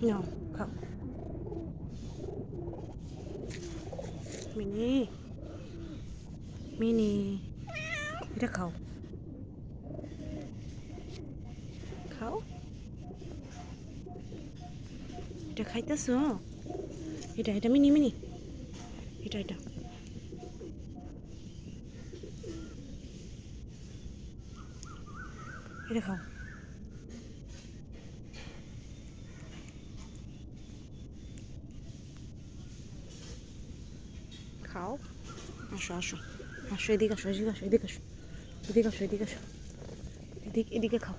নাও খাও। Mini mini এটা খাও, খাও। এটা খাইতেছ? এটা মিনি মিনি, এটা এটা খাও। খাও। আসো আসো আসো, এদিকে আসো, এদিকে আসো, এদিকে আসো, এদিকে আসো, এদিকে আসো, এদিকে খাও।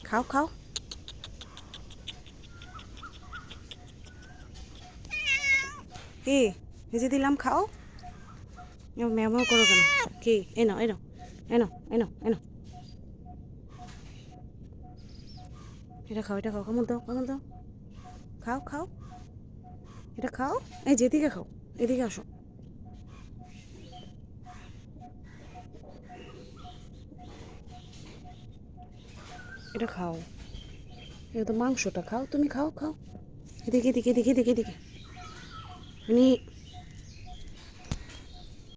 খাও খাও। কি এই যে দিলাম, খাও। ম্যাও ম্যাও করো কেন? কি এনো এনো এনো এনো এনো, এটা খাও, এটা খাও, কামড় দাও, কামড় দাও। খাও খাও, এটা খাও। এই যে এদিকে খাও, এদিকে আসো। এটা খাও, এটা তো মাংসটা খাও, তুমি খাও খাও। এদিকে এদিকে এদিকে এদিকে এদিকে মিনি।